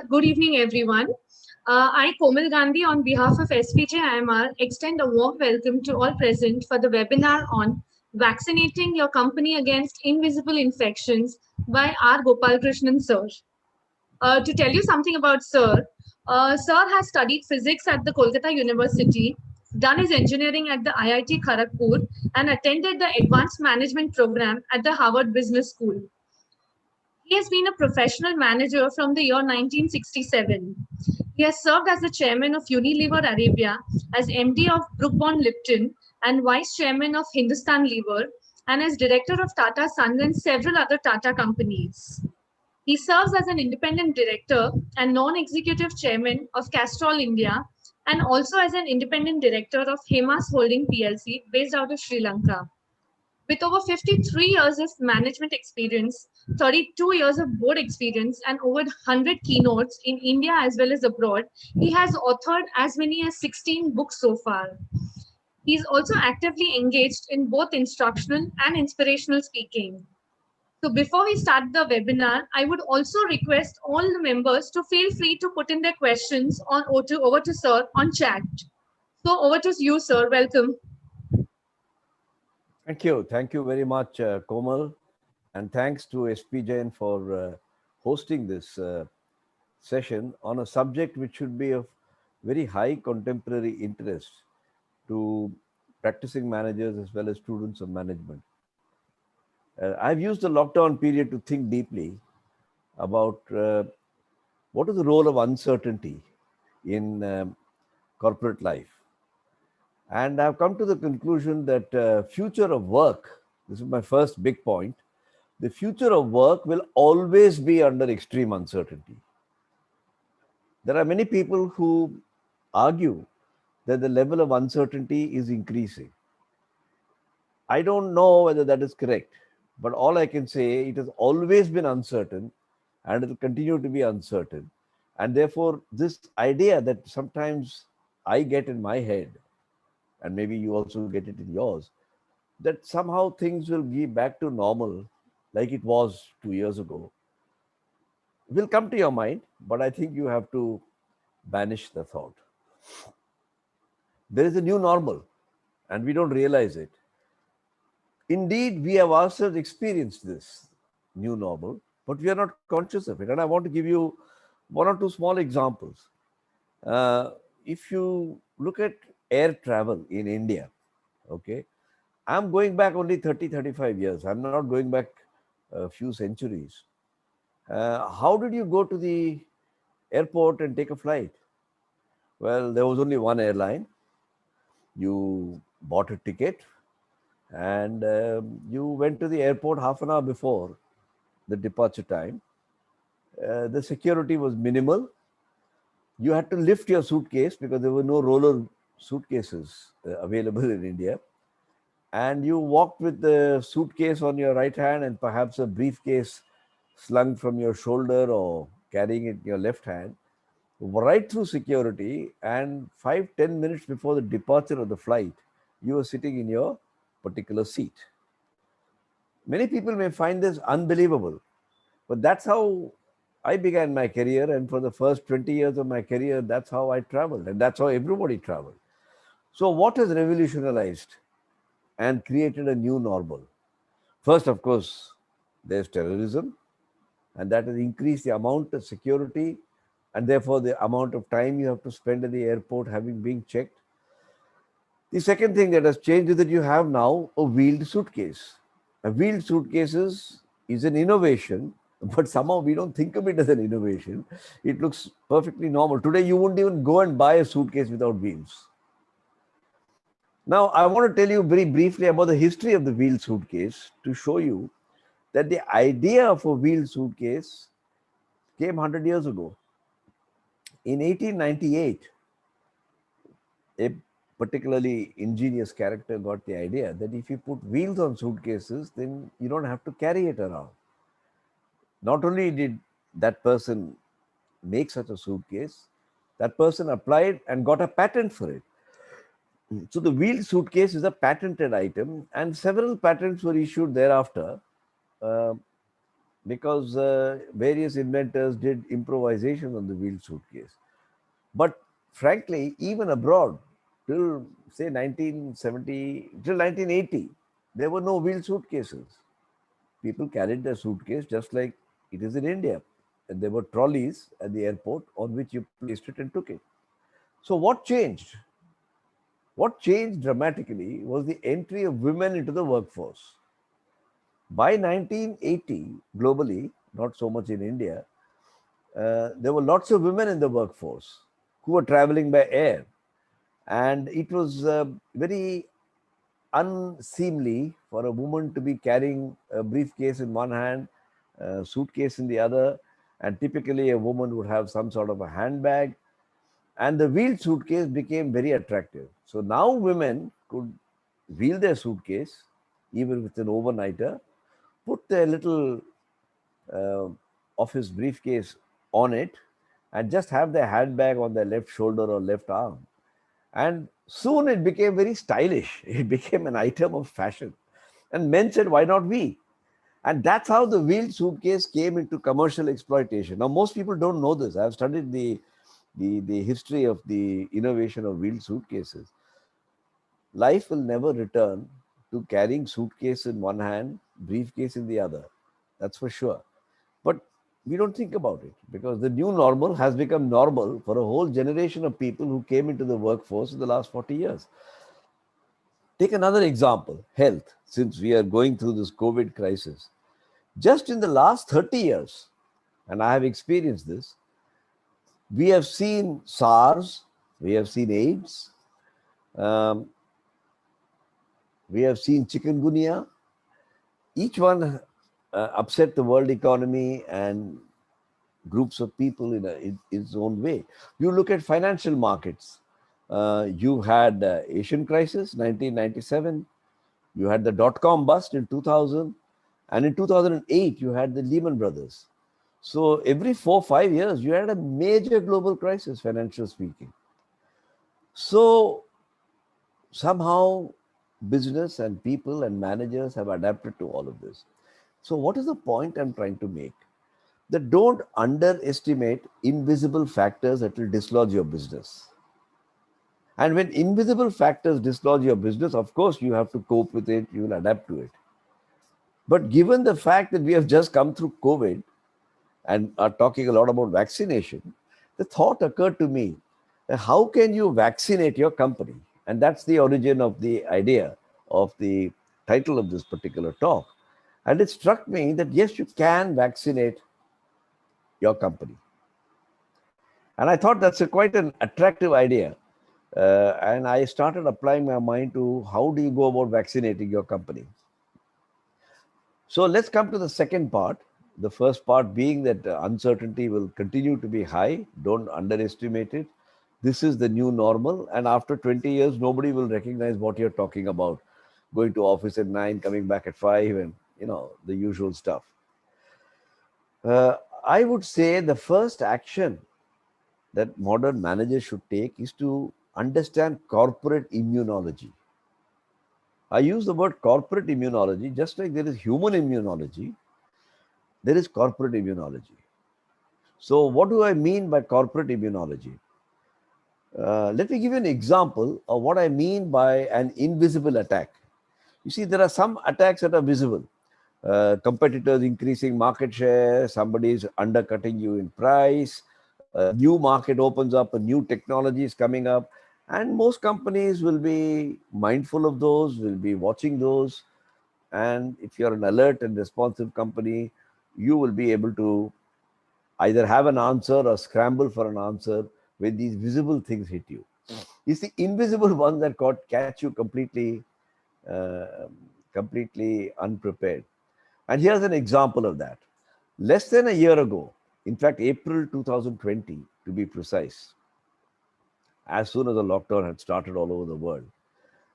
Good evening, everyone. I, Komal Gandhi, on behalf of SPJ IMR, extend a warm welcome to all present for the webinar on Vaccinating Your Company Against Invisible Infections by R. Gopalakrishnan Sir. To tell you something about Sir, Sir has studied physics at the Kolkata University, done his engineering at the IIT Kharagpur, and attended the Advanced Management program at the Harvard Business School. He has been a professional manager from the year 1967. He has served as the chairman of Unilever Arabia, as MD of Brook Bond Lipton, and vice chairman of Hindustan Lever, and as director of Tata Sons and several other Tata companies. He serves as an independent director and non executive chairman of Castrol India, and also as an independent director of Hemas Holding PLC, based out of Sri Lanka. With over 53 years of management experience, 32 years of board experience, and over 100 keynotes in India as well as abroad, he has authored as many as 16 books so far. He is also actively engaged in both instructional and inspirational speaking. So before we start the webinar, I would also request all the members to feel free to put in their questions over to Sir on chat. So over to you, Sir. Welcome. Thank you. Thank you very much, Komal. And thanks to SP Jain for hosting this session on a subject which should be of very high contemporary interest to practicing managers as well as students of management. I've used the lockdown period to think deeply about what is the role of uncertainty in corporate life. And I've come to the conclusion that future of work, this is my first big point, the future of work will always be under extreme uncertainty. There are many people who argue that the level of uncertainty is increasing. I don't know whether that is correct, but all I can say, it has always been uncertain and it will continue to be uncertain. And therefore, this idea that sometimes I get in my head, and maybe you also get it in yours, that somehow things will be back to normal like it was 2 years ago, will come to your mind, but I think you have to banish the thought. There is a new normal, and we don't realize it. Indeed, we have ourselves experienced this new normal, but we are not conscious of it. And I want to give you one or two small examples. If you look at air travel in India, okay, I'm going back only 30, 35 years. I'm not going back a few centuries. How did you go to the airport and take a flight? Well, there was only one airline. You bought a ticket and you went to the airport half an hour before the departure time. The security was minimal. You had to lift your suitcase because there were no roller suitcases available in India. And you walked with the suitcase on your right hand and perhaps a briefcase slung from your shoulder or carrying it in your left hand, right through security. And 5-10 minutes before the departure of the flight, you were sitting in your particular seat. Many people may find this unbelievable, but that's how I began my career. And for the first 20 years of my career, that's how I traveled, and that's how everybody traveled. So, what has revolutionized and created a new normal? First, of course, there's terrorism, and that has increased the amount of security and therefore the amount of time you have to spend at the airport having been checked. The second thing that has changed is that you have now a wheeled suitcase. A wheeled suitcases is an innovation, but somehow we don't think of it as an innovation. It looks perfectly normal. Today, you wouldn't even go and buy a suitcase without wheels. Now, I want to tell you very briefly about the history of the wheeled suitcase to show you that the idea of a wheeled suitcase came 100 years ago. In 1898, a particularly ingenious character got the idea that if you put wheels on suitcases, then you don't have to carry it around. Not only did that person make such a suitcase, that person applied and got a patent for it. So the wheeled suitcase is a patented item, and several patents were issued thereafter. Uh, because various inventors did improvisation on the wheeled suitcase. But frankly, even abroad, till say 1970, till 1980, there were no wheeled suitcases. People carried their suitcase just like it is in India. And there were trolleys at the airport on which you placed it and took it. So, what changed? What changed dramatically was the entry of women into the workforce. By 1980, globally, not so much in India, there were lots of women in the workforce who were traveling by air. And it was very unseemly for a woman to be carrying a briefcase in one hand, a suitcase in the other. And typically, a woman would have some sort of a handbag. And the wheeled suitcase became very attractive. So now women could wheel their suitcase, even with an overnighter, put their little uh, office briefcase on it, and just have their handbag on their left shoulder or left arm. And soon it became very stylish. It became an item of fashion. And men said, why not we? And that's how the wheeled suitcase came into commercial exploitation. Now, most people don't know this. I've studied the history of the innovation of wheeled suitcases. Life will never return to carrying suitcase in one hand, briefcase in the other. That's for sure. But we don't think about it because the new normal has become normal for a whole generation of people who came into the workforce in the last 40 years. Take another example, health, since we are going through this COVID crisis. Just in the last 30 years, and I have experienced this, we have seen SARS, we have seen AIDS, um, we have seen chikungunya. Each one upset the world economy and groups of people in its own way. You look at financial markets. You had Asian crisis, 1997. You had the dot-com bust in 2000. And in 2008, you had the Lehman Brothers. So every 4 5 years, you had a major global crisis, financial speaking. So somehow business and people and managers have adapted to all of this. So what is the point I'm trying to make? That don't underestimate invisible factors that will dislodge your business. And when invisible factors dislodge your business, of course, you have to cope with it, you will adapt to it. But given the fact that we have just come through COVID and are talking a lot about vaccination, the thought occurred to me that how can you vaccinate your company? And that's the origin of the idea of the title of this particular talk. And it struck me that yes, you can vaccinate your company. And I thought that's quite an attractive idea. And I started applying my mind to how do you go about vaccinating your company. So let's come to the second part. The first part being that uncertainty will continue to be high. Don't underestimate it. This is the new normal. And after 20 years, nobody will recognize what you're talking about. Going to office at 9, coming back at 5, and the usual stuff. I would say the first action that modern managers should take is to understand corporate immunology. I use the word corporate immunology just like there is human immunology, there is corporate immunology. So, what do I mean by corporate immunology? Let me give you an example of what I mean by an invisible attack. You see, there are some attacks that are visible. Competitors increasing market share, somebody is undercutting you in price, a new market opens up, a new technology is coming up, and most companies will be mindful of those, will be watching those. And if you're an alert and responsive company, you will be able to either have an answer or scramble for an answer when these visible things hit you. It's the invisible ones that catch you uh, completely unprepared. And here's an example of that. Less than a year ago, in fact, April 2020 to be precise, as soon as the lockdown had started all over the world,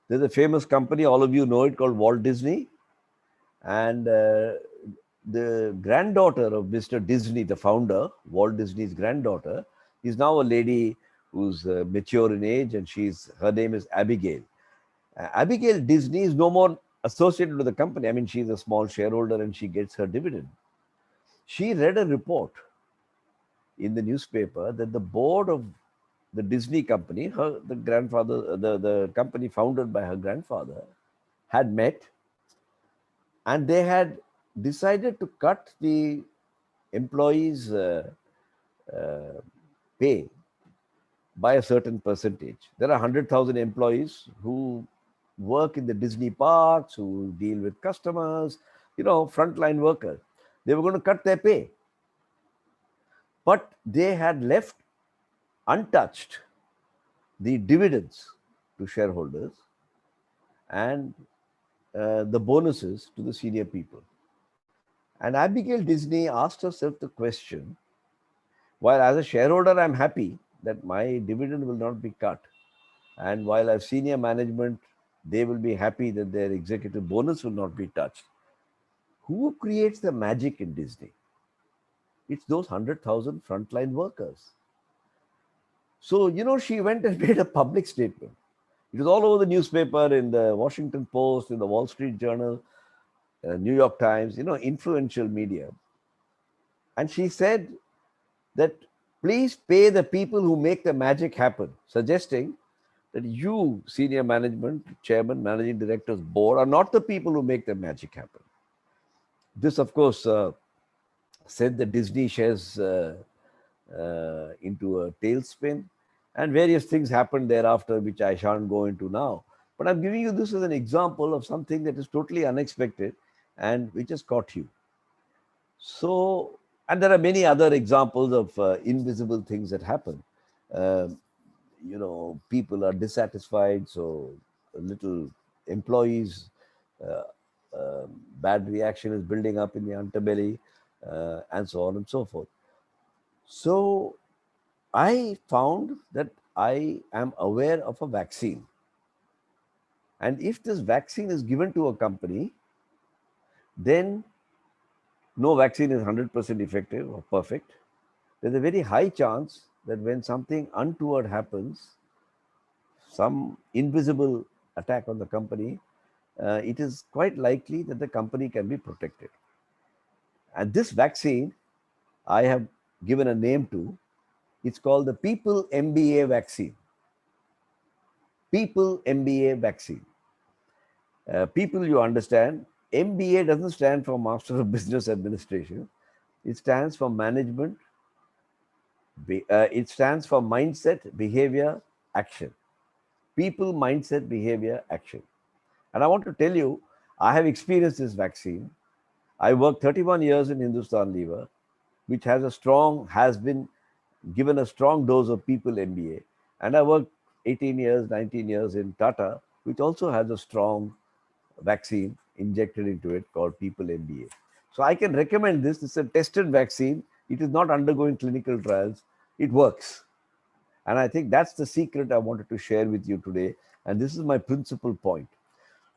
there's a famous company, all of you know it, called Walt Disney. And the granddaughter of Mr. Disney, the founder, Walt Disney's granddaughter, is now a lady who's mature in age, and her name is Abigail. Abigail Disney is no more associated with the company. I mean, she's a small shareholder and she gets her dividend. She read a report in the newspaper that the board of the Disney company, the company founded by her grandfather, had met, and they had decided to cut the employees' uh, pay by a certain percentage. There are 100,000 employees who work in the Disney parks, who deal with customers, frontline workers. They were going to cut their pay. But they had left untouched the dividends to shareholders and the bonuses to the senior people. And Abigail Disney asked herself the question, while as a shareholder, I'm happy that my dividend will not be cut. And while as senior management, they will be happy that their executive bonus will not be touched. Who creates the magic in Disney? It's those 100,000 frontline workers. So, she went and made a public statement. It was all over the newspaper, in the Washington Post, in the Wall Street Journal, New York Times, influential media. And she said that please pay the people who make the magic happen, suggesting that you, senior management, chairman, managing directors, board, are not the people who make the magic happen. This, of course, sent the Disney shares into a tailspin, and various things happened thereafter, which I shan't go into now. But I'm giving you this as an example of something that is totally unexpected and which has caught you. So, and there are many other examples of invisible things that happen. Um People are dissatisfied, so little employees, uh, bad reaction is building up in the underbelly, and so on and so forth. So I found that I am aware of a vaccine. And if this vaccine is given to a company, then no vaccine is 100% effective or perfect. There's a very high chance that when something untoward happens, some invisible attack on the company, it is quite likely that the company can be protected. And this vaccine, I have given a name to. It's called the People MBA vaccine. People MBA vaccine. People, you understand, MBA doesn't stand for Master of Business Administration. It stands for Management. It stands for Mindset, Behavior, Action. People, Mindset, Behavior, Action. And I want to tell you, I have experienced this vaccine. I worked 31 years in Hindustan Lever, which has been given a strong dose of People MBA. And I worked 18 years, 19 years in Tata, which also has a strong vaccine injected into it called People MBA. So I can recommend this. It's a tested vaccine. It is not undergoing clinical trials. It works. And I think that's the secret I wanted to share with you today. And this is my principal point.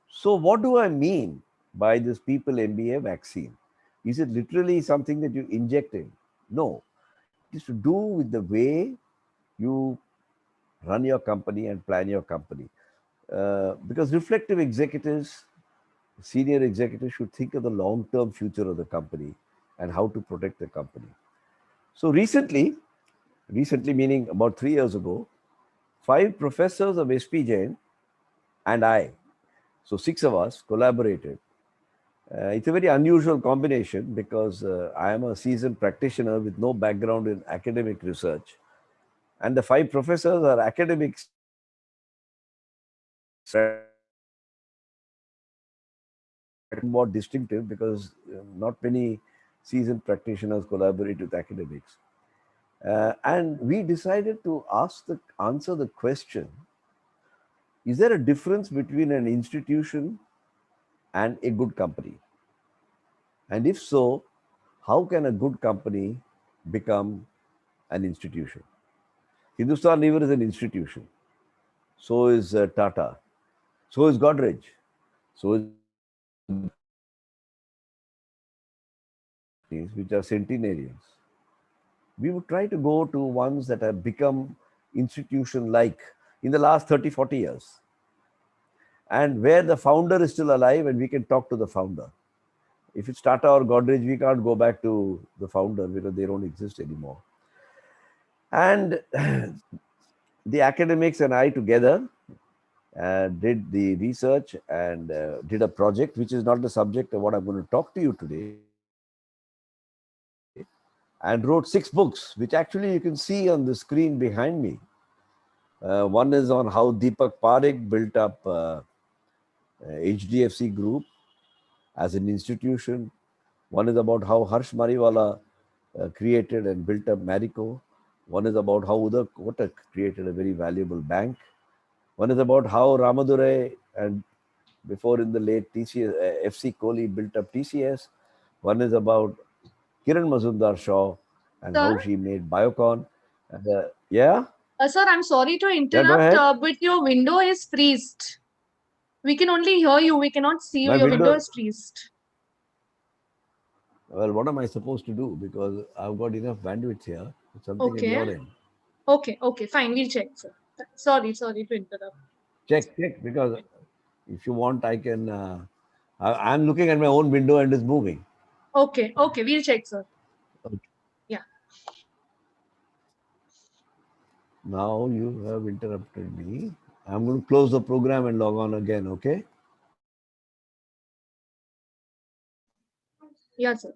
So what do I mean by this People MBA vaccine? Is it literally something that you inject in? No. It is to do with the way you run your company and plan your company. Because reflective executives, senior executives should think of the long-term future of the company and how to protect the company. So recently meaning about 3 years ago, 5 professors of SP Jain and I, so 6 of us collaborated. It's a very unusual combination because I am a seasoned practitioner with no background in academic research. And the 5 professors are academics more distinctive because not many seasoned practitioners collaborate with academics. And we decided to answer the question, is there a difference between an institution and a good company? And if so, how can a good company become an institution? Hindustan Lever is an institution. So is Tata. So is Godrej. So is which are centenarians. We would try to go to ones that have become institution-like in the last 30, 40 years. And where the founder is still alive and we can talk to the founder. If it's Tata or Godrej, we can't go back to the founder because they don't exist anymore. And the academics and I together did the research and did a project, which is not the subject of what I'm going to talk to you today, and wrote 6 books, which actually you can see on the screen behind me. One is on how Deepak Parekh built up HDFC Group as an institution. One is about how Harsh Mariwala created and built up Marico. One is about how Uday Kotak created a very valuable bank. One is about how Ramadurai and before in the late TCS, FC Kohli built up TCS. One is about Kiran Mazumdar Shaw and Sir, how she made Biocon. Yeah, sir, I'm sorry to yeah, go interrupt, ahead. but your window is freezed. We can only hear you. We cannot see you. My Your window window. is freezed. Well, what am I supposed to do? Because I've got enough bandwidth here. It's something at Okay. your end. Okay. Okay. Fine. We'll check, sir. Sorry to interrupt. Check, because if you want, I can. I'm looking at my own window and it's moving. Okay. Okay. We'll check, sir. Okay. Yeah. Now you have interrupted me. I'm going to close the program and log on again. Okay. Yeah, sir.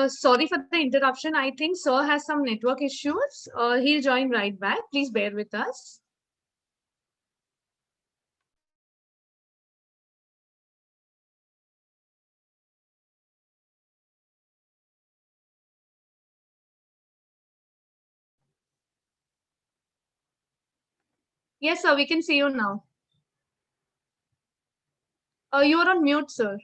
Sorry for the interruption. I think sir has some network issues. He'll join right back. Please bear with us. Yes, sir. We can see you now. You're on mute, sir.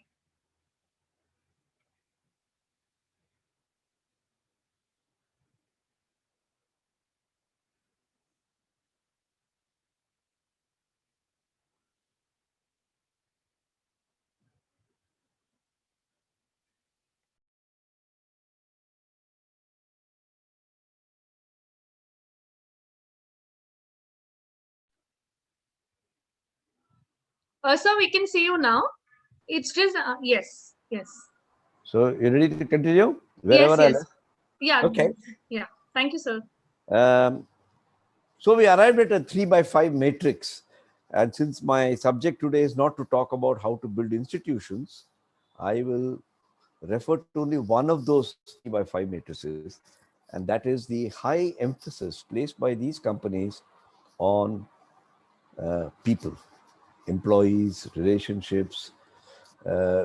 Sir, we can see you now. It's just yes, yes, So you ready to continue? yes, Wherever I yes. left. Yeah, Okay. yeah. Thank you, sir. Um, so we arrived at a 3x5 matrix. And since my subject today is not to talk about how to build institutions, I will refer to only one of those 3x5 matrices, and that is the high emphasis placed by these companies on people, employees, relationships,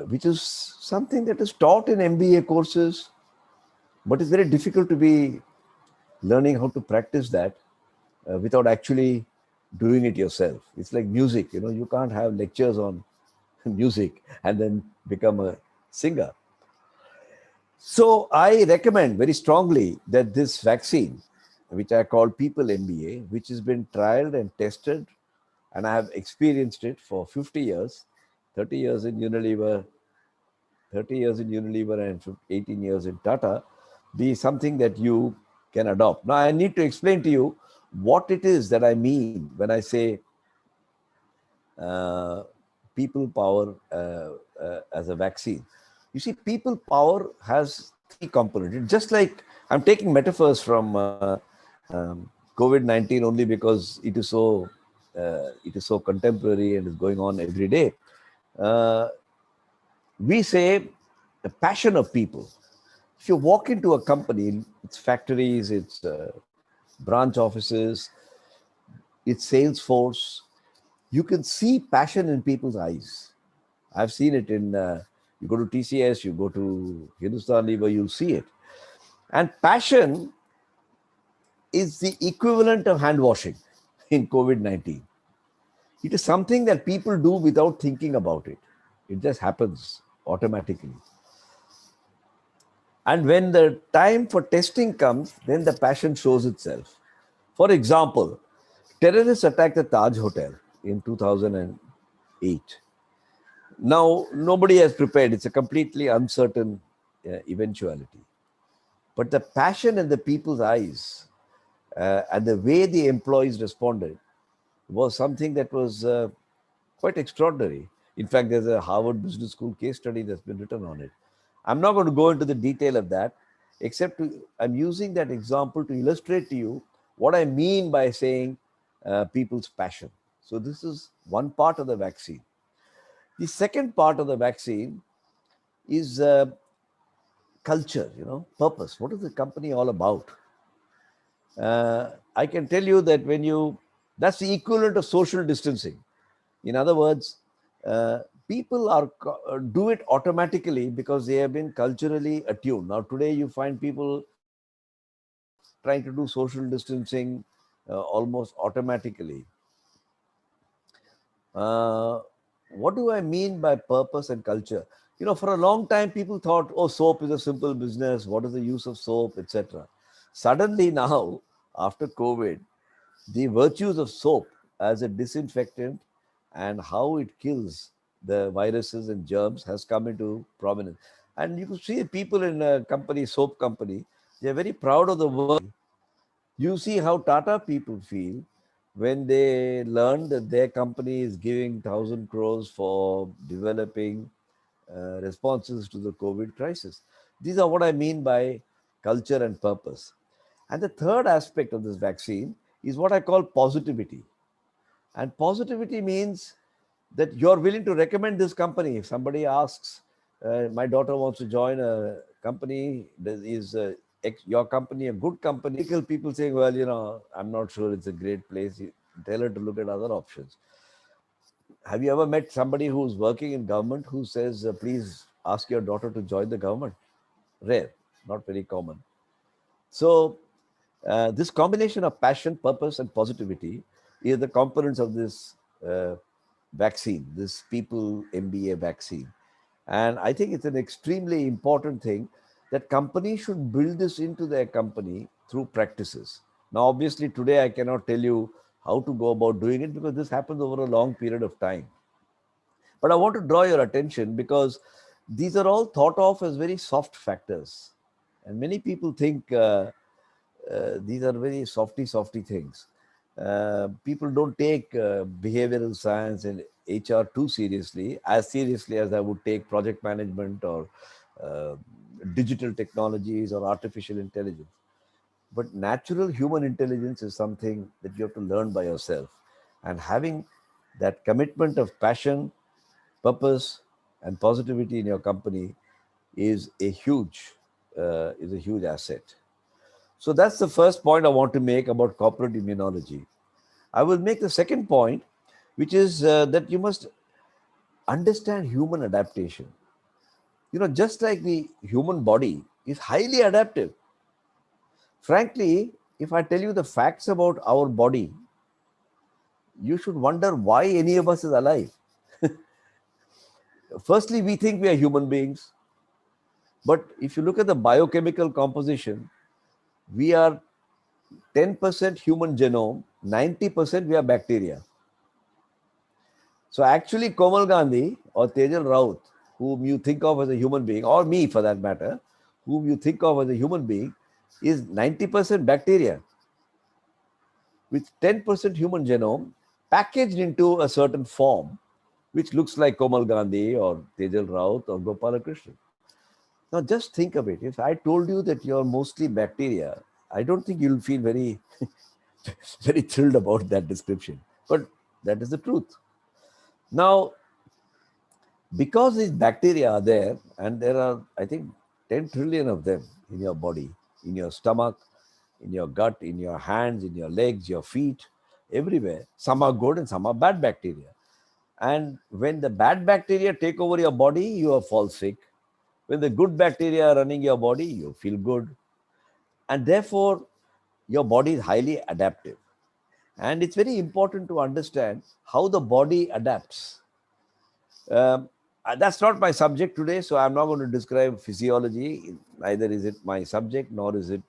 which is something that is taught in MBA courses, but it's very difficult to be learning how to practice that without actually doing it yourself. It's like music, you can't have lectures on music and then become a singer. So I recommend very strongly that this vaccine, which I call People MBA, which has been trialed and tested, and I have experienced it for 50 years, 30 years in Unilever, 30 years in Unilever and 18 years in Tata, be something that you can adopt. Now, I need to explain to you what it is that I mean when I say uh, people power as a vaccine. You see, people power has 3 components. It's just like I'm taking metaphors from COVID-19 only because it is so contemporary and is going on every day. Uh, we say the passion of people. If you walk into a company, its factories, its branch offices, its sales force, you can see passion in people's eyes. I've seen it in, you go to TCS, you go to Hindustan Lever, you'll see it. And passion is the equivalent of hand washing. in COVID-19. It is something that people do without thinking about it. It just happens automatically. And when the time for testing comes, then the passion shows itself. For example, terrorists attacked the Taj Hotel in 2008. Now, nobody has prepared. It's a completely uncertain eventuality. But the passion in the people's eyes and the way the employees responded was something that was quite extraordinary. In fact, there's a Harvard Business School case study that's been written on it. I'm not going to go into the detail of that, except I'm using that example to illustrate to you what I mean by saying people's passion. So, this is one part of the vaccine. The second part of the vaccine is culture, purpose. What is the company all about? I can tell you that that's the equivalent of social distancing. In other words, people do it automatically because they have been culturally attuned. Now, today you find people trying to do social distancing almost automatically. Uh, what do I mean by purpose and culture? For a long time, people thought, oh, soap is a simple business. What is the use of soap, etc. Suddenly now, after COVID, the virtues of soap as a disinfectant and how it kills the viruses and germs has come into prominence. And you can see people in a company, soap company, they're very proud of the work. You see how Tata people feel when they learn that their company is giving 1,000 crores for developing responses to the COVID crisis. These are what I mean by culture and purpose. And the third aspect of this vaccine is what I call positivity. And positivity means that you're willing to recommend this company. If somebody asks, my daughter wants to join a company, is your company a good company? People saying, well, I'm not sure it's a great place. You tell her to look at other options. Have you ever met somebody who's working in government who says, please ask your daughter to join the government? Rare, not very common. So, this combination of passion, purpose, and positivity is the components of this vaccine, this People MBA vaccine. And I think it's an extremely important thing that companies should build this into their company through practices. Now, obviously, today I cannot tell you how to go about doing it because this happens over a long period of time. But I want to draw your attention because these are all thought of as very soft factors. And many people think these are very softy things. People don't take behavioral science and HR too seriously as I would take project management or uh, digital technologies or artificial intelligence. But natural human intelligence is something that you have to learn by yourself. And having that commitment of passion, purpose, and positivity in your company is a huge asset. So that's the first point I want to make about corporate immunology. I will make the second point, which is that you must understand human adaptation. Just like the human body is highly adaptive. Frankly, if I tell you the facts about our body, you should wonder why any of us is alive. Firstly, we think we are human beings. But if you look at the biochemical composition, we are 10% human genome, 90% we are bacteria. So actually, Komal Gandhi or Tejal Raut, whom you think of as a human being, or me for that matter, whom you think of as a human being, is 90% bacteria with 10% human genome packaged into a certain form, which looks like Komal Gandhi or Tejal Raut or Gopalakrishnan. Now, just think of it. If I told you that you're mostly bacteria, I don't think you'll feel very, very thrilled about that description. But that is the truth. Now, because these bacteria are there, and there are, I think, 10 trillion of them in your body, in your stomach, in your gut, in your hands, in your legs, your feet, everywhere. Some are good and some are bad bacteria. And when the bad bacteria take over your body, you fall sick. When the good bacteria are running your body, you feel good. And therefore, your body is highly adaptive. And it's very important to understand how the body adapts. Um, that's not my subject today, so I'm not going to describe physiology. Neither is it my subject, nor is it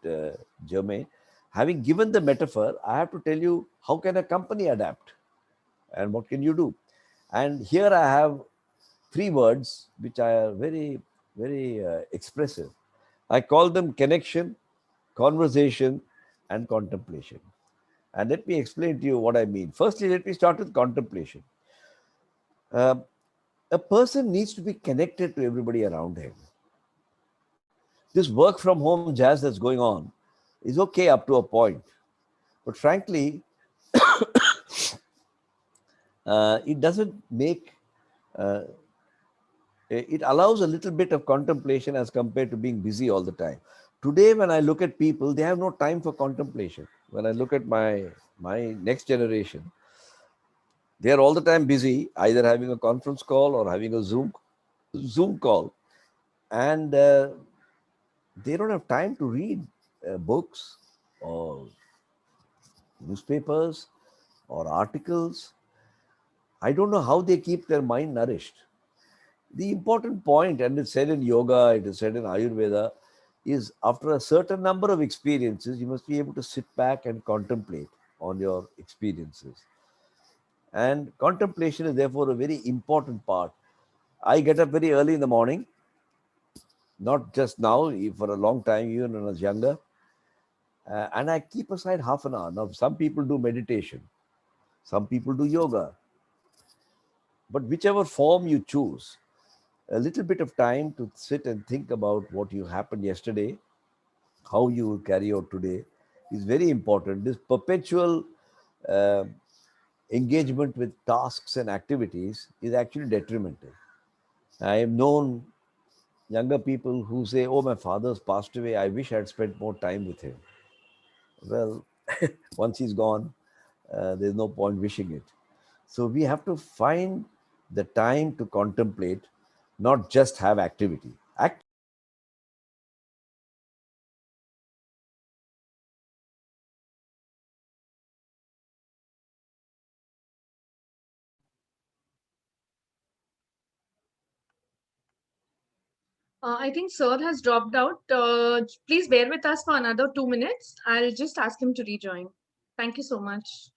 germane. Having given the metaphor, I have to tell you how can a company adapt and what can you do. And here I have three words which are very, very expressive. I call them connection, conversation, and contemplation. And let me explain to you what I mean. Firstly, let me start with contemplation. Uh, a person needs to be connected to everybody around him. This work from home jazz that's going on is okay up to a point. But frankly, it doesn't make, uh, it allows a little bit of contemplation as compared to being busy all the time. Today, when I look at people, they have no time for contemplation. When I look at my next generation, they are all the time busy, either having a conference call or having a Zoom call, and they don't have time to read books or newspapers or articles. I don't know how they keep their mind nourished. The important point, and it's said in yoga, it is said in Ayurveda, is after a certain number of experiences, you must be able to sit back and contemplate on your experiences. And contemplation is therefore a very important part. I get up very early in the morning, not just now, for a long time, even when I was younger. And I keep aside half an hour. Now, some people do meditation, some people do yoga, but whichever form you choose, a little bit of time to sit and think about what you happened yesterday, how you will carry out today is very important. This perpetual uh, engagement with tasks and activities is actually detrimental. I have known younger people who say, "Oh, my father's passed away. I wish I had spent more time with him." Well, once he's gone, there's no point wishing it. So we have to find the time to contemplate, not just have activity. I think Sir has dropped out. Please bear with us for another 2 minutes. I'll just ask him to rejoin. Thank you so much.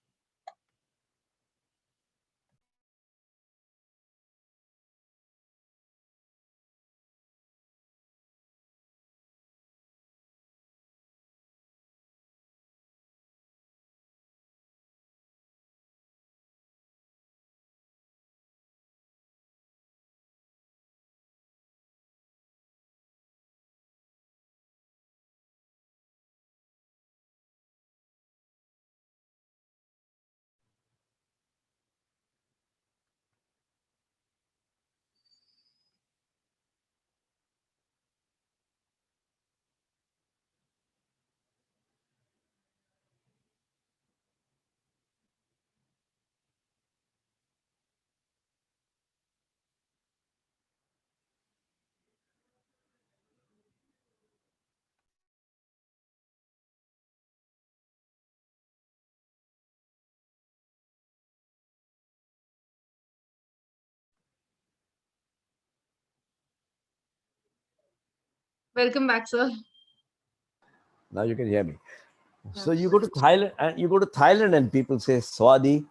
Welcome back, Sir. Now you can hear me. Yeah. So you go to Thailand and people say Swadi.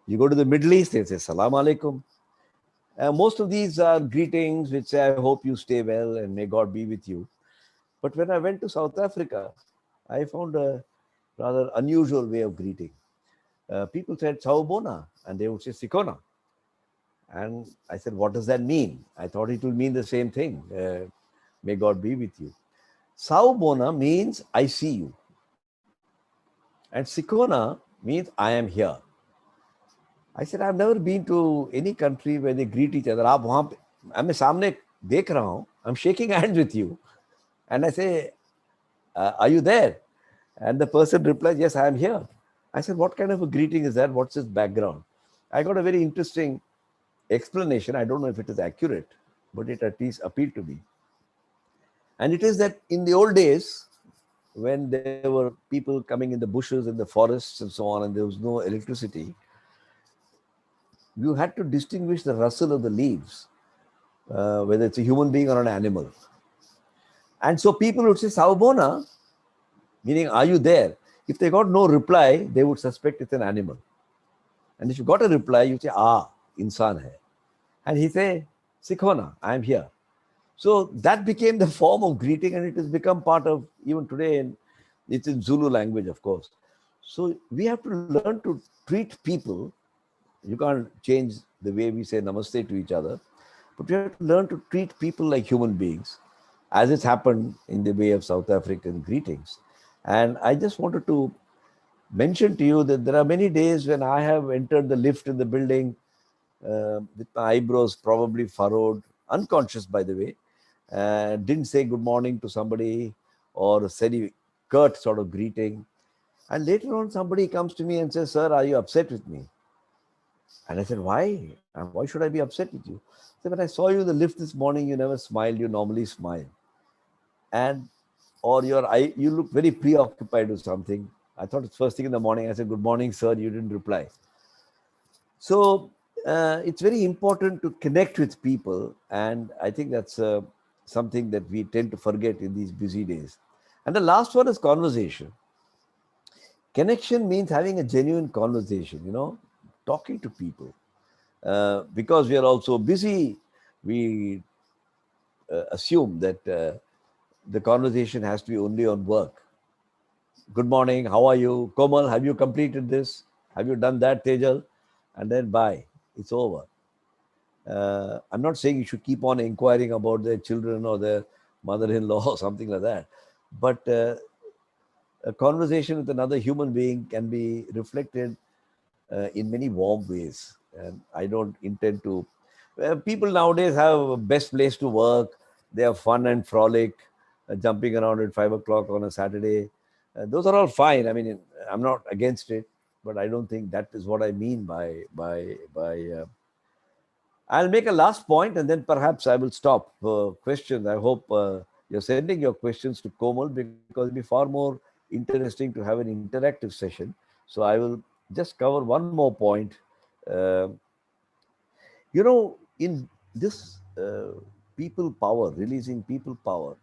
You go to the Middle East, they say Salam Alaikum. Most of these are greetings which say, I hope you stay well and may God be with you. But when I went to South Africa, I found a rather unusual way of greeting. People said Sawubona and they would say Sikona. And I said, what does that mean? I thought it will mean the same thing. May God be with you. Sawubona means I see you. And Sikona means I am here. I said, I've never been to any country where they greet each other. आप वहाँ पे मैं सामने देख रहा हूँ. I'm shaking hands with you. And I say, are you there? And the person replies, yes, I am here. I said, what kind of a greeting is that? What's its background? I got a very interesting explanation. I don't know if it is accurate, but it at least appealed to me. And it is that in the old days, when there were people coming in the bushes, in the forests, and so on, and there was no electricity, you had to distinguish the rustle of the leaves, whether it's a human being or an animal. And so people would say, Saubona, meaning, are you there? If they got no reply, they would suspect it's an animal. And if you got a reply, you say, insan hai. And he say, Sikhona, I am here. So that became the form of greeting, and it has become part of even today. And it's in Zulu language, of course. So we have to learn to treat people. You can't change the way we say namaste to each other, but we have to learn to treat people like human beings, as it's happened in the way of South African greetings. And I just wanted to mention to you that there are many days when I have entered the lift in the building with my eyebrows probably furrowed, unconscious by the way, didn't say good morning to somebody or said a curt sort of greeting. And later on, somebody comes to me and says, Sir, are you upset with me? And I said, Why? Why should I be upset with you? I said, When I saw you in the lift this morning, you never smiled, you normally smile. And or your eye, you look very preoccupied with something. I thought it's first thing in the morning. I said, Good morning, sir. You didn't reply. So it's very important to connect with people. And I think that's something that we tend to forget in these busy days. And the last one is conversation. Connection means having a genuine conversation, talking to people. Because we are also busy, we assume that the conversation has to be only on work. Good morning, how are you? Komal, have you completed this? Have you done that, Tejal? And then bye, it's over. I'm not saying you should keep on inquiring about their children or their mother-in-law or something like that. But a conversation with another human being can be reflected in many warm ways. And I don't intend to. People nowadays have a best place to work. They have fun and frolic, jumping around at 5 o'clock on a Saturday. Those are all fine. I mean, I'm not against it, but I don't think that is what I mean by. I'll make a last point and then perhaps I will stop for questions. I hope you're sending your questions to Komal because it'll be far more interesting to have an interactive session. So I will just cover one more point. Uh, in this people power, releasing people power,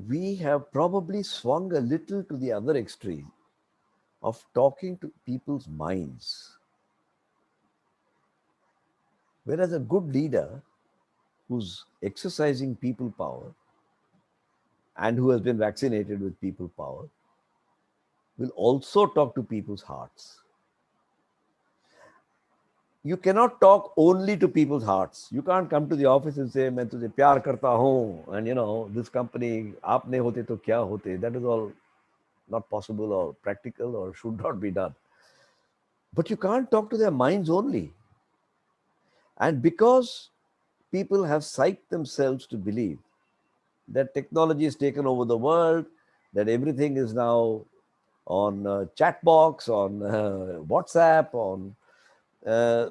we have probably swung a little to the other extreme of talking to people's minds. Whereas a good leader who's exercising people power and who has been vaccinated with people power will also talk to people's hearts. You cannot talk only to people's hearts. You can't come to the office and say, "मैं तुझे प्यार करता हूँ," and this company, आप नहीं होते तो क्या होते? That is all not possible or practical or should not be done. But you can't talk to their minds only. And because people have psyched themselves to believe that technology has taken over the world, that everything is now on chat box, on WhatsApp, on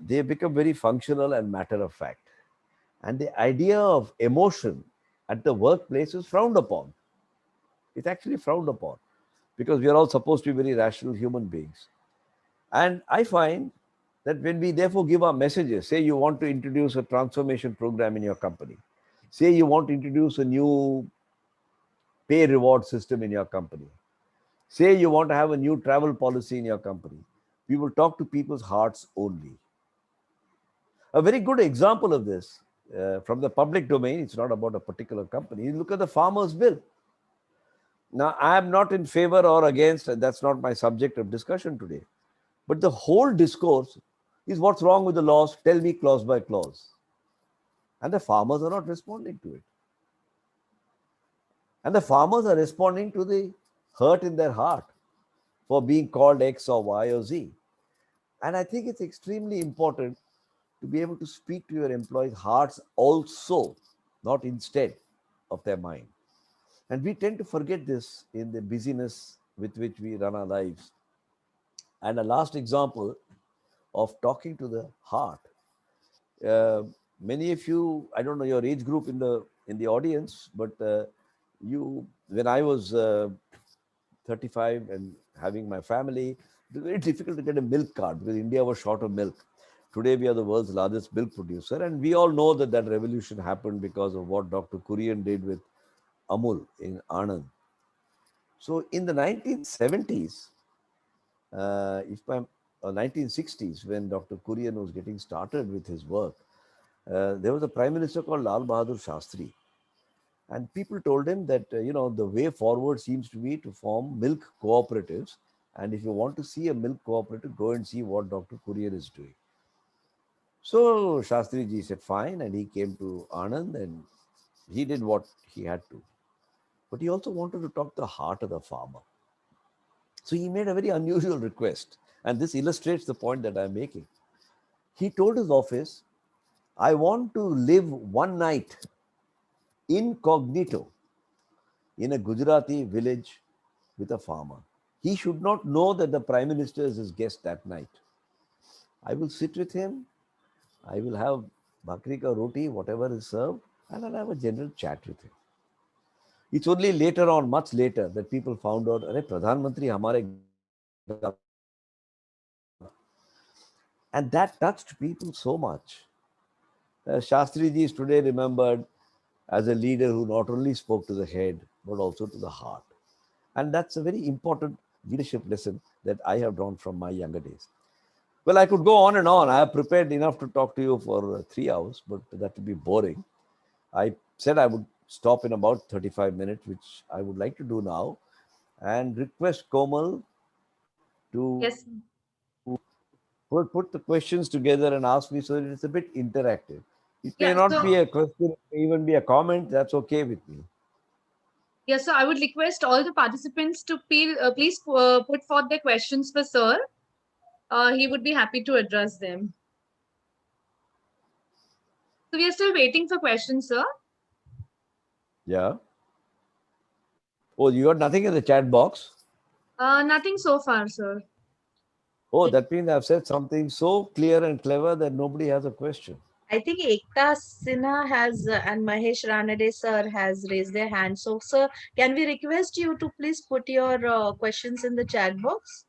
they have become very functional and matter of fact. And the idea of emotion at the workplace is frowned upon. It's actually frowned upon because we are all supposed to be very rational human beings. And I find that when we therefore give our messages, say you want to introduce a transformation program in your company, say you want to introduce a new pay reward system in your company, say you want to have a new travel policy in your company, we will talk to people's hearts only. A very good example of this from the public domain, it's not about a particular company. You look at the farmers' bill. Now, I am not in favor or against, and that's not my subject of discussion today. But the whole discourse is what's wrong with the laws? Tell me clause by clause. And the farmers are not responding to it. And the farmers are responding to the hurt in their heart for being called X or Y or Z. And I think it's extremely important to be able to speak to your employees' hearts also, not instead of their mind. And we tend to forget this in the busyness with which we run our lives. And a last example of talking to the heart. Uh, Many of you, I don't know your age group in the audience, but you when I was 35 and having my family, it was very difficult to get a milk card because India was short of milk. Today, we are the world's largest milk producer, and we all know that that revolution happened because of what Dr. Kurian did with Amul in Anand. So, in the 1970s, if I'm 1960s, when Dr. Kurian was getting started with his work, there was a prime minister called Lal Bahadur Shastri, and people told him that the way forward seems to be to form milk cooperatives, and if you want to see a milk cooperative, go and see what Dr. Kurian is doing. So Shastri ji said fine, and he came to Anand and he did what he had to. But he also wanted to talk to the heart of the farmer. So he made a very unusual request, and this illustrates the point that I'm making. He told his office, I want to live one night incognito in a Gujarati village with a farmer. He should not know that the prime minister is his guest that night. I will sit with him. I will have bhakri ka roti, whatever is served, and I'll have a general chat with him. It's only later on, much later, that people found out, Arey, Pradhan Mantri hamare and that touched people so much. Shastri ji is today remembered as a leader who not only spoke to the head, but also to the heart. And that's a very important leadership lesson that I have drawn from my younger days. Well, I could go on and on. I have prepared enough to talk to you for 3 hours, but that would be boring. I said I would stop in about 35 minutes, which I would like to do now, and request Komal to Yes. put the questions together and ask me so that it's a bit interactive. It may Yeah. not be So a question, it may even be a comment. That's okay with me. yes, so I would request all the participants to please put forth their questions for Sir. He would be happy to address them. So we are still waiting for questions, sir. Yeah. Oh, you got nothing in the chat box? Nothing so far, sir. Oh, that means I've said something so clear and clever that nobody has a question. I think Ekta Sinha has and Mahesh Ranade sir has raised their hand. So, sir, can we request you to please put your questions in the chat box?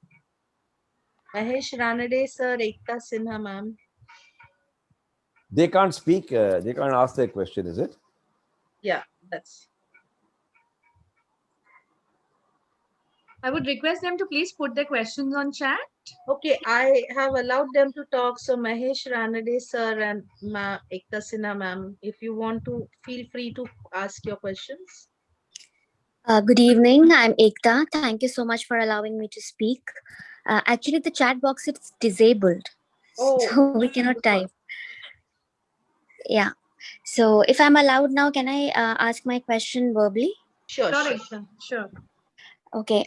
Mahesh Ranade sir, Ekta Sinha ma'am. They can't speak, they can't ask their question, is it? Yeah, that's. I would request them to please put their questions on chat. Okay, I have allowed them to talk. So Mahesh Ranade sir and Ekta Sinha ma'am, if you want to, feel free to ask your questions. Good evening. I'm Ekta. Thank you so much for allowing me to speak. Actually, the chat box is disabled, Oh, so we cannot type. Yeah. So, if I'm allowed now, can I ask my question verbally? sure, Sure, sure. Ekta, sure. Okay.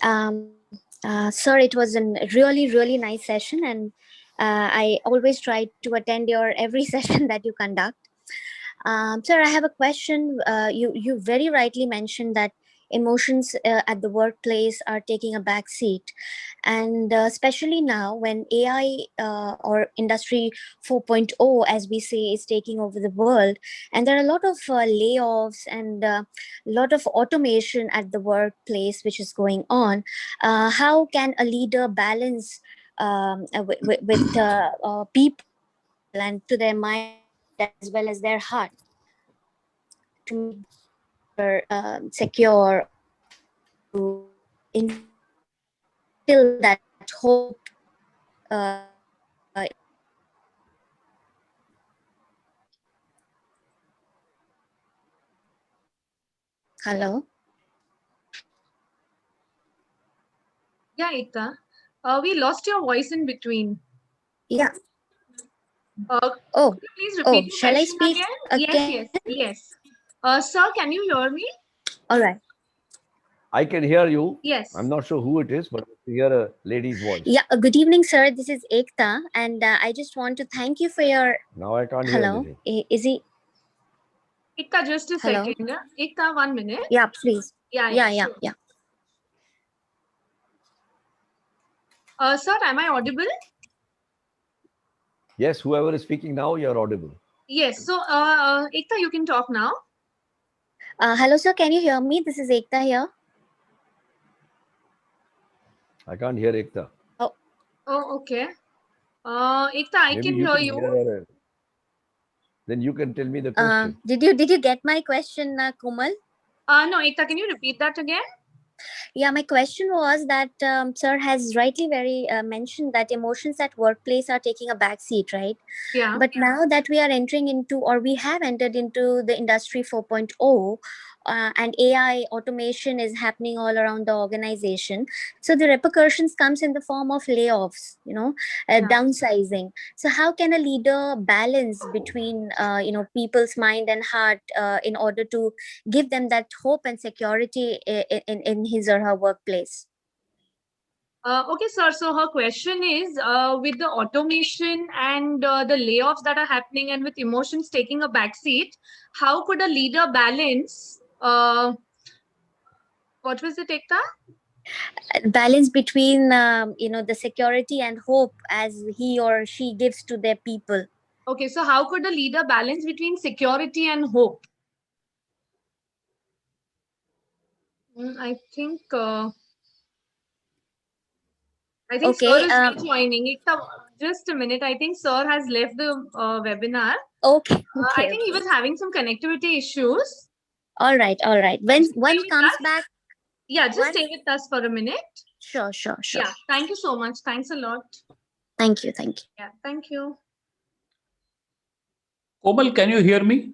Sir, it was a really, really nice session, and I always try to attend your every session that you conduct. Sir, I have a question. You very rightly mentioned that emotions at the workplace are taking a back seat, and especially now when AI or Industry 4.0, as we say, is taking over the world, and there are a lot of layoffs and a lot of automation at the workplace which is going on. How can a leader balance with people and to their mind as well as their heart to make secure to instill that hope hello. Yeah, Ekta. We lost your voice in between. Yeah. Could Oh, you please repeat your shall I question speak again? Yes, again? yes, yes. Sir, can you hear me? All right. I can hear you. Yes. I'm not sure who it is, but I hear a lady's voice. Yeah. Good evening, sir. This is Ekta, and I just want to thank you for your. Now I can't hear Hello. anything. Is he? Ekta, just a Hello? second. Ekta, 1 minute. Yeah, please. Yeah, Yeah. sure. Sir, am I audible? Yes, whoever is speaking now, you're audible. Yes. So, Ekta, you can talk now. Hello, sir. Can you hear me? This is Ekta here. I can't hear Ekta. Oh, okay. Ekta, I Maybe can you hear can you. hear her. Then you can tell me the question. Did you get my question, Komal? No, Ekta, can you repeat that again? Yeah, my question was that sir has rightly very mentioned that emotions at workplace are taking a back seat, right? Yeah. But now that we are entering into, or we have entered into the industry 4.0, and AI automation is happening all around the organization, so the repercussions comes in the form of layoffs, Yeah. downsizing. So how can a leader balance between people's mind and heart in order to give them that hope and security in his or her workplace? Okay, sir. So her question is, with the automation and the layoffs that are happening, and with emotions taking a backseat, how could a leader balance? What was it, Ekta? Balance between the security and hope as he or she gives to their people. Okay, so how could a leader balance between security and hope? I think Okay. sir is rejoining. Ekta, just a minute. I think sir has left the webinar. Okay. I Okay. think he Okay. was having some connectivity issues. All right. All right. When Just stay once with comes us. back. Yeah, just Once. stay with us for a minute. Sure. Sure. Sure. Yeah, thank you so much. Thanks a lot. Thank you. Thank you. Yeah, thank you. Komal, can you hear me?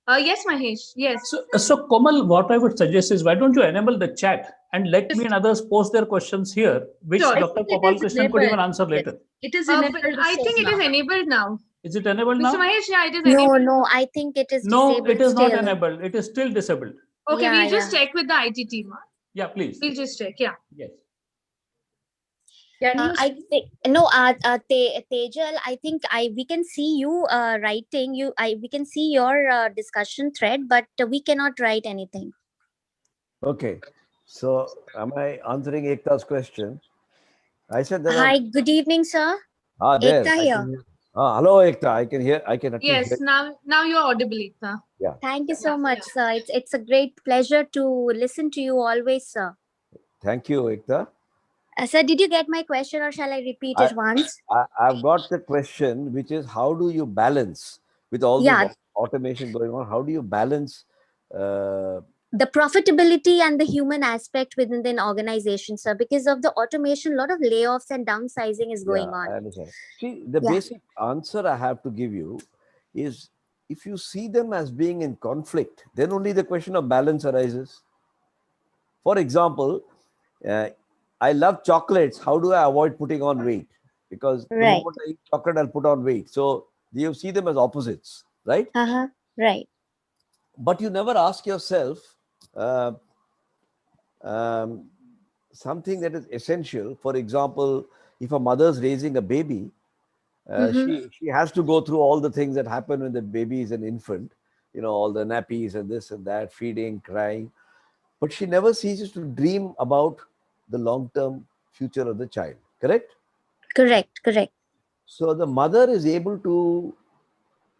Yes, Mahesh. Yes. So Komal, what I would suggest is why don't you enable the chat and let Yes. me and others post their questions here, which Sure. Dr. think it Gopal is Krishnan could even enabled. answer Yes. later. It is But enabled. I think it is now. enabled now. Is it enabled Mr. now? Mahesh, yeah, it is No. enabled. No. I think it is No, disabled it is not still. enabled. It is still disabled. Okay, Yeah. we'll just Yeah. check with the IT team. Yeah, please. We'll just check. Yeah. Yes. Can you I think no, Tejal. I think we can see you writing. We can see your discussion thread, but we cannot write anything. Okay. So am I answering Ekta's question? I said there Hi. are. Good evening, sir. There. Ekta I here. can hear. Hello, Ekta. I can hear. I can at least Yes. hear. Now you're audible, Ekta. Yeah. Thank you so Yeah, much, yeah. sir. It's a great pleasure to listen to you always, sir. Thank you, Ekta. Sir, did you get my question or shall I repeat I, it once? I've got the question, which is how do you balance with all this Yeah, automation going on? How do you balance? the profitability and the human aspect within the organization, sir. Because of the automation, a lot of layoffs and downsizing is Yeah, going I on. understand. See, the Yeah, basic answer I have to give you is if you see them as being in conflict, then only the question of balance arises. For example, uh, I love chocolates. How do I avoid putting on weight? Because the right. moment I eat chocolate, I'll put on weight. So you see them as opposites, right? Uh-huh. Right. But you never ask yourself uh, um, something that is essential. For example, if a mother's raising a baby, Mm-hmm. she has to go through all the things that happen when the baby is an infant, all the nappies and this and that, feeding, crying, but she never ceases to dream about the long term future of the child, correct? Correct. Correct. So the mother is able to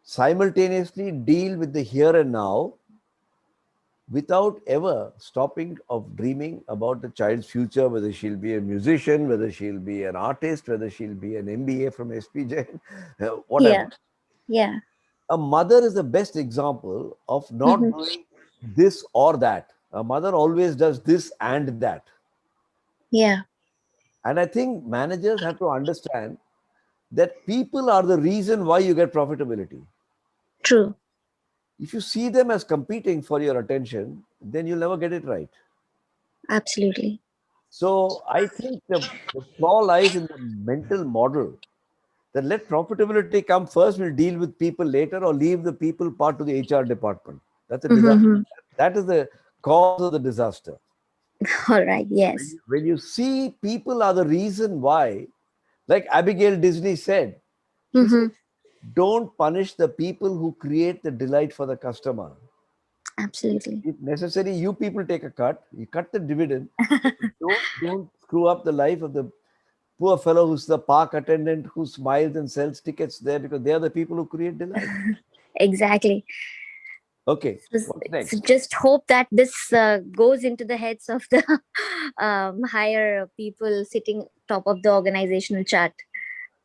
simultaneously deal with the here and now without ever stopping of dreaming about the child's future, whether she'll be a musician, whether she'll be an artist, whether she'll be an MBA from SPJ, Yeah. whatever. Yeah. A mother is the best example of not Mm-hmm. doing this or that. A mother always does this and that. Yeah. And I think managers have to understand that people are the reason why you get profitability. True. If you see them as competing for your attention, then you'll never get it right. Absolutely. So I think the flaw lies in the mental model that let profitability come first, we'll deal with people later, or leave the people part to the HR department. That's a disaster. Mm-hmm. That is the cause of the disaster. All right. Yes. When you see people are the reason why, like Abigail Disney said, she Mm-hmm. said, don't punish the people who create the delight for the customer. Absolutely. If necessary, you people take a cut, you cut the dividend. Don't screw up the life of the poor fellow who's the park attendant who smiles and sells tickets there, because they are the people who create delight. Exactly. Okay. So, What's so next? just hope that this goes into the heads of the higher people sitting top of the organizational chart.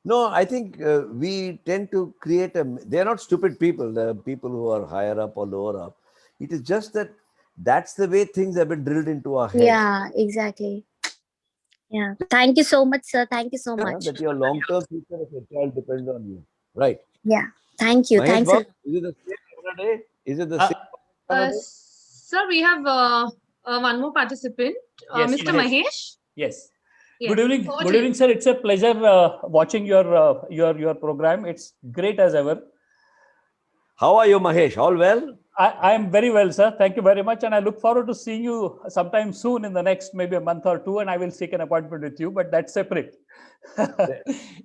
No, I think we tend to create a. They are not stupid people. The people who are higher up or lower up. It is just that that's the way things have been drilled into our heads. Yeah, exactly. Yeah. Thank you so much, sir. Thank you so much. That your long-term future of your child depends on you. Right. Yeah. Thank you. Mahesh Thanks a Bob, is it the same Canada? Is it the Uh, same Canada? Sir, we have one more participant, yes, Mr. Mahesh. Mahesh. Yes. Yes. Good evening. Over Good to you. evening, sir. It's a pleasure watching your program. It's great as ever. How are you, Mahesh? All well? I am very well, sir. Thank you very much. And I look forward to seeing you sometime soon in the next maybe a month or two. And I will seek an appointment with you, but that's separate.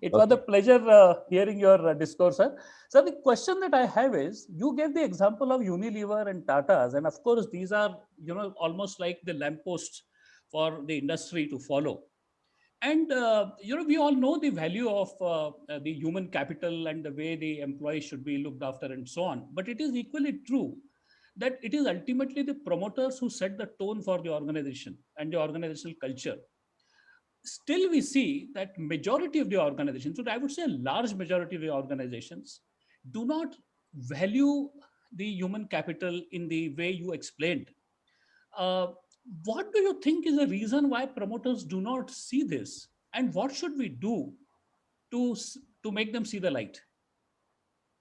It was a Okay. pleasure hearing your discourse, sir. So the question that I have is, you gave the example of Unilever and Tata's. And of course, these are, almost like the lampposts for the industry to follow. And we all know the value of the human capital and the way the employees should be looked after and so on. But it is equally true that it is ultimately the promoters who set the tone for the organization and the organizational culture. Still, we see that majority of the organizations, so I would say a large majority of the organizations, do not value the human capital in the way you explained. uh, what do you think is the reason why promoters do not see this, and what should we do to make them see the light?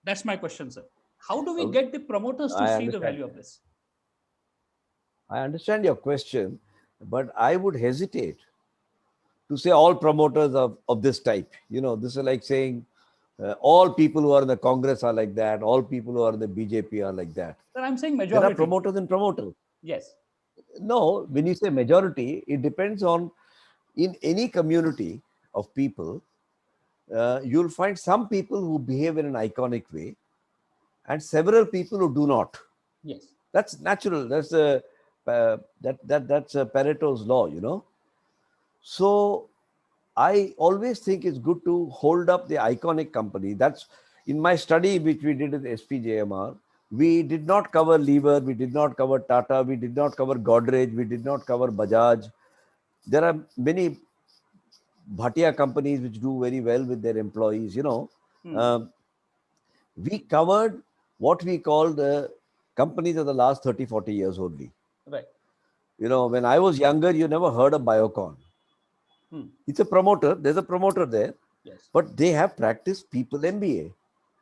That's my question, sir. How do we Uh, get the promoters to I see the understand. value of this? I understand your question, but I would hesitate to say all promoters of this type. This is like saying all people who are in the Congress are like that, all people who are in the BJP are like that. Sir, I'm saying There are majority. promoters and promoters. Yes. No, when you say majority, it depends on in any community of people, you'll find some people who behave in an iconic way and several people who do not. Yes. That's natural. That's that's a Pareto's law. So I always think it's good to hold up the iconic company. That's in my study, which we did at SPJMR. We did not cover Lever, we did not cover Tata, we did not cover Godrej, we did not cover Bajaj. There are many Bhatia companies which do very well with their employees. Hmm. Um, we covered what we call the companies of the last 30, 40 years only. Right. When I was younger, you never heard of Biocon. Hmm. It's a promoter. There's a promoter there, Yes. but they have practiced people MBA.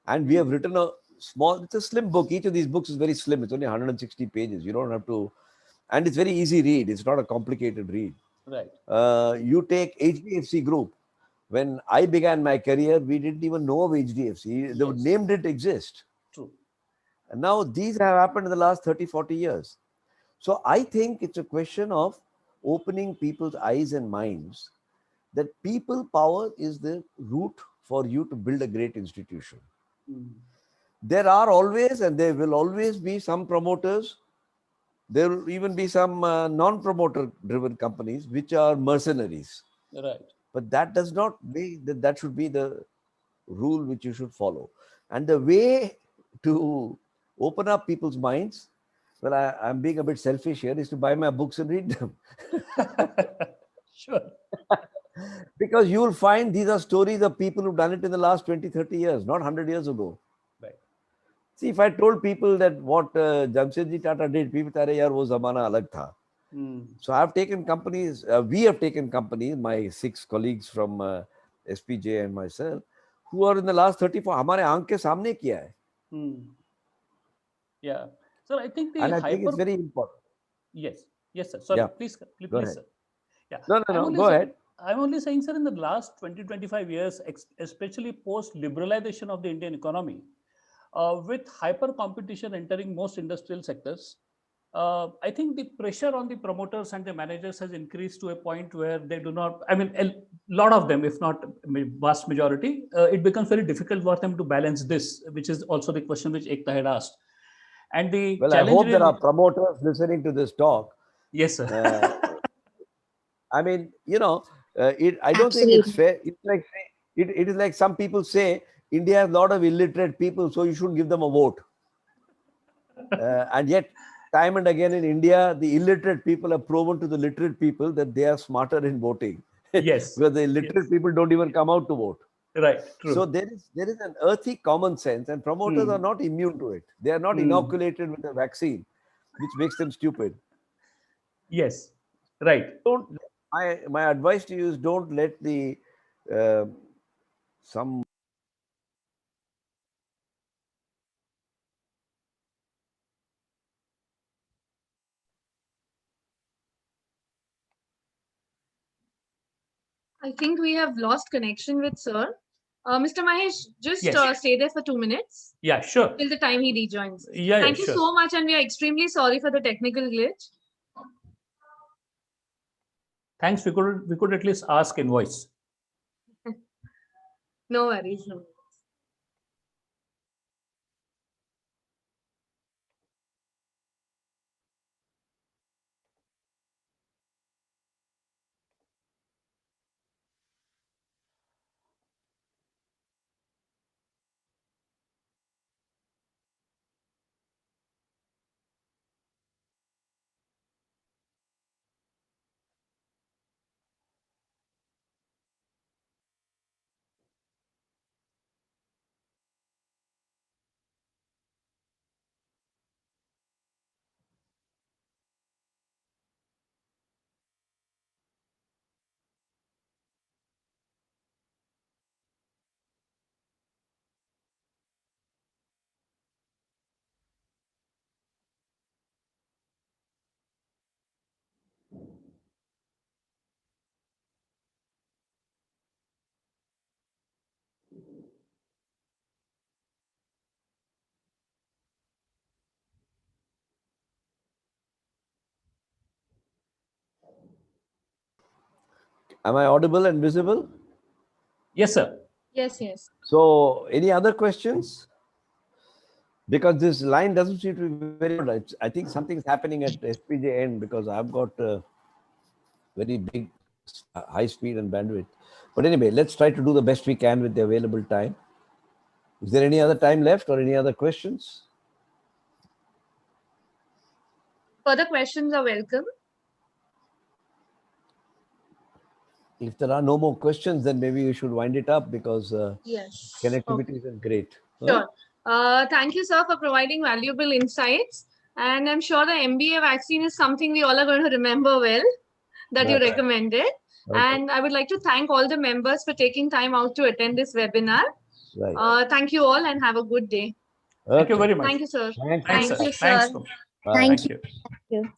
And we have written it's a slim book. Each of these books is very slim. It's only 160 pages. You don't have to, and it's very easy read. It's not a complicated read. Right. You take HDFC Group. When I began my career, we didn't even know of HDFC. The Yes. name didn't exist. True. And now these have happened in the last 30, 40 years. So I think it's a question of opening people's eyes and minds that people power is the route for you to build a great institution. Hmm. There are always and there will always be some promoters. There will even be some non-promoter driven companies which are mercenaries. Right. But that does not mean that should be the rule which you should follow. And the way to open up people's minds, well, I'm being a bit selfish here, is to buy my books and read them. Sure. Because you will find these are stories of people who've done it in the last 20, 30 years, not 100 years ago. Right. See, if I told people that what Jamshedji Tata did, people say, yaar, wo zamana alag tha. Hmm. So I've taken companies, we have taken companies, my 6 colleagues from SPJ and myself, who are in the last 34, हमारे आंख के सामने किया है. Hmm. Yeah. So I think the And I think it's hyper. very important. Yes. Yes, sir. Sorry. Yeah. Please, Go please, ahead. sir. Yeah. No, I'm only go saying, ahead. I'm only saying, sir, in the last 20, 25 years, especially post liberalization of the Indian economy, with hyper competition entering most industrial sectors, I think the pressure on the promoters and the managers has increased to a point where they do not, I mean, a lot of them, if not vast majority, it becomes very difficult for them to balance this, which is also the question which Ekta had asked. And the Well, I challenge hope there are really, promoters listening to this talk. yes, sir. I mean, I don't think it's Absolutely. fair. It's like it is like some people say India has a lot of illiterate people, so you shouldn't give them a vote. And yet, time and again in India, the illiterate people have proven to the literate people that they are smarter in voting. Yes. Because the illiterate people don't even come out to vote. Right. True. So there is an earthy common sense, and promoters are not immune to it. They are not inoculated with a vaccine, which makes them stupid. Yes. Right. Don't. My advice to you is don't let the some. I think we have lost connection with sir. Mr. Mahesh, just Yes. stay there for 2 minutes Yeah, sure. till the time he rejoins. Yeah, Thank you sure. so much, and we are extremely sorry for the technical glitch. Thanks. We could at least ask in voice. No worries. No. Am I audible and visible? Yes, sir. Yes, yes. So, any other questions? Because this line doesn't seem to be very good. I think something's happening at SPJ end because I've got very big, high speed and bandwidth. But anyway, let's try to do the best we can with the available time. Is there any other time left or any other questions? Further questions are welcome. If there are no more questions, then maybe we should wind it up because Yes. connectivity isn't great. Sure. Thank you, sir, for providing valuable insights. And I'm sure the MBA vaccine is something we all are going to remember well that you Right. recommended. Okay. And I would like to thank all the members for taking time out to attend this webinar. Right. Thank you all and have a good day. Thank you Okay. very much. Thank you, sir. Thank Thanks, you. sir. you, Thanks. sir. Bye. Thank Thank you. you.